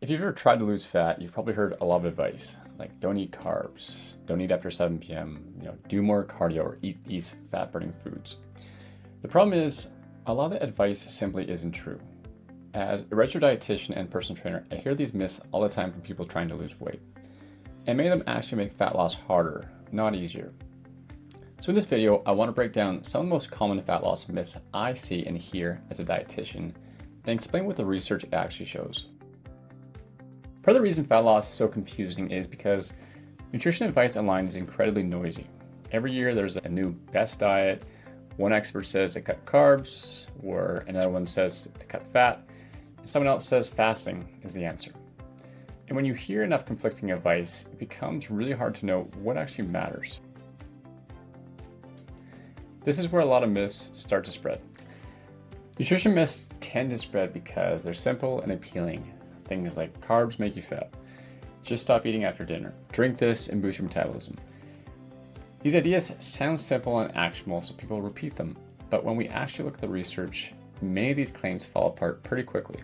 If you've ever tried to lose fat, you've probably heard a lot of advice, like don't eat carbs, don't eat after 7 p.m., do more cardio or eat these fat-burning foods. The problem is, a lot of the advice simply isn't true. As a registered dietitian and personal trainer, I hear these myths all the time from people trying to lose weight. And many of them actually make fat loss harder, not easier. So in this video, I want to break down some of the most common fat loss myths I see and hear as a dietitian, and explain what the research actually shows. Part of the reason fat loss is so confusing is because nutrition advice online is incredibly noisy. Every year there's a new best diet. One expert says to cut carbs, or another one says to cut fat, and someone else says fasting is the answer. And when you hear enough conflicting advice, it becomes really hard to know what actually matters. This is where a lot of myths start to spread. Nutrition myths tend to spread because they're simple and appealing. Things like carbs make you fat. Just stop eating after dinner. Drink this and boost your metabolism. These ideas sound simple and actionable, so people repeat them. But when we actually look at the research, many of these claims fall apart pretty quickly.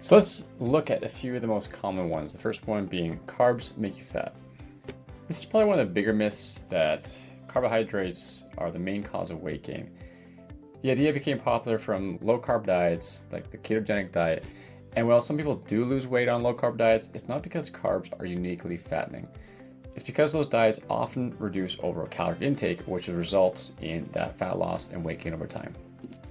So let's look at a few of the most common ones. The first one being carbs make you fat. This is probably one of the bigger myths, that carbohydrates are the main cause of weight gain. The idea became popular from low carb diets like the ketogenic diet. And while some people do lose weight on low carb diets, it's not because carbs are uniquely fattening. It's because those diets often reduce overall calorie intake, which results in that fat loss and weight gain over time.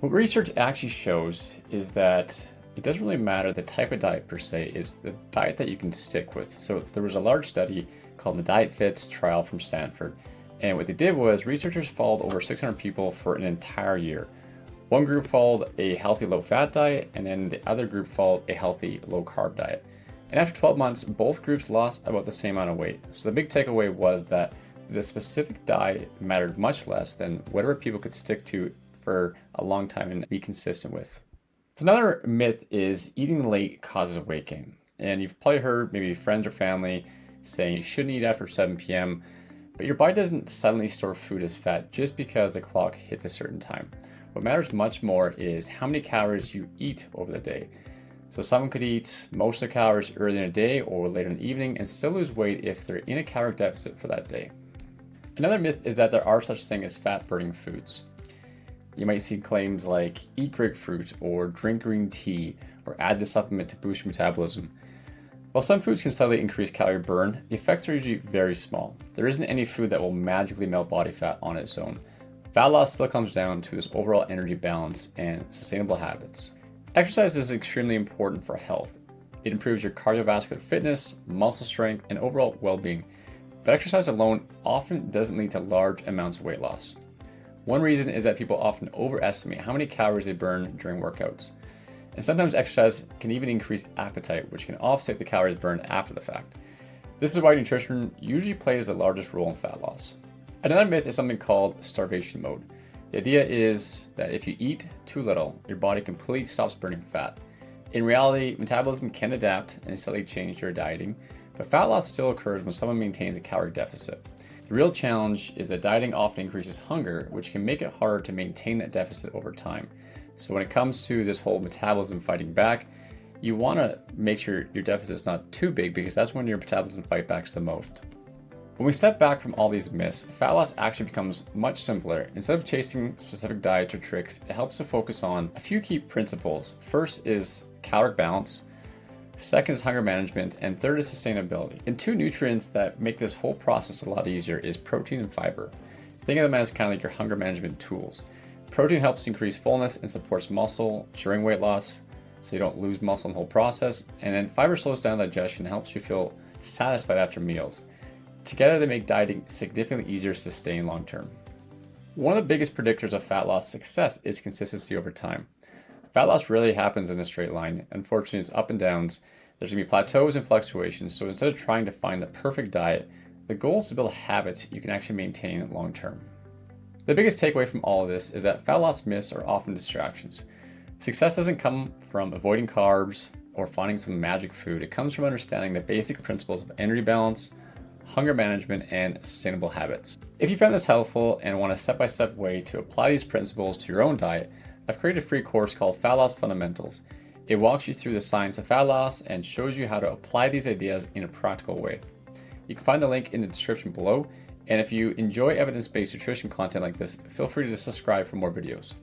What research actually shows is that it doesn't really matter the type of diet per se, is the diet that you can stick with. So there was a large study called the Diet Fits trial from Stanford. And what they did was researchers followed over 600 people for an entire year. One group followed a healthy low-fat diet, and then the other group followed a healthy low-carb diet. And after 12 months, both groups lost about the same amount of weight. So the big takeaway was that the specific diet mattered much less than whatever people could stick to for a long time and be consistent with. So another myth is eating late causes weight gain. And you've probably heard maybe friends or family saying you shouldn't eat after 7 p.m., but your body doesn't suddenly store food as fat just because the clock hits a certain time. What matters much more is how many calories you eat over the day. So someone could eat most of their calories early in the day or later in the evening and still lose weight if they're in a caloric deficit for that day. Another myth is that there are such things as fat-burning foods. You might see claims like eat grapefruit or drink green tea or add this supplement to boost your metabolism. While some foods can slightly increase calorie burn, the effects are usually very small. There isn't any food that will magically melt body fat on its own. Fat loss still comes down to this overall energy balance and sustainable habits. Exercise is extremely important for health. It improves your cardiovascular fitness, muscle strength, and overall well-being. But exercise alone often doesn't lead to large amounts of weight loss. One reason is that people often overestimate how many calories they burn during workouts. And sometimes exercise can even increase appetite, which can offset the calories burned after the fact. This is why nutrition usually plays the largest role in fat loss. Another myth is something called starvation mode. The idea is that if you eat too little, your body completely stops burning fat. In reality, metabolism can adapt and slightly change your dieting, but fat loss still occurs when someone maintains a calorie deficit. The real challenge is that dieting often increases hunger, which can make it harder to maintain that deficit over time. So when it comes to this whole metabolism fighting back, you want to make sure your deficit is not too big, because that's when your metabolism fight backs the most. When we step back from all these myths, fat loss actually becomes much simpler. Instead of chasing specific diets or tricks, it helps to focus on a few key principles. First is caloric balance, second is hunger management, and third is sustainability. And two nutrients that make this whole process a lot easier is protein and fiber. Think of them as kind of like your hunger management tools. Protein helps increase fullness and supports muscle during weight loss, so you don't lose muscle in the whole process. And then fiber slows down digestion and helps you feel satisfied after meals. Together, they make dieting significantly easier to sustain long term. One of the biggest predictors of fat loss success is consistency over time. Fat loss rarely happens in a straight line. Unfortunately, it's up and downs. There's going to be plateaus and fluctuations. So instead of trying to find the perfect diet, the goal is to build habits you can actually maintain long term. The biggest takeaway from all of this is that fat loss myths are often distractions. Success doesn't come from avoiding carbs or finding some magic food. It comes from understanding the basic principles of energy balance, hunger management, and sustainable habits. If you found this helpful and want a step-by-step way to apply these principles to your own diet, I've created a free course called Fat Loss Fundamentals. It walks you through the science of fat loss and shows you how to apply these ideas in a practical way. You can find the link in the description below, and if you enjoy evidence-based nutrition content like this, feel free to subscribe for more videos.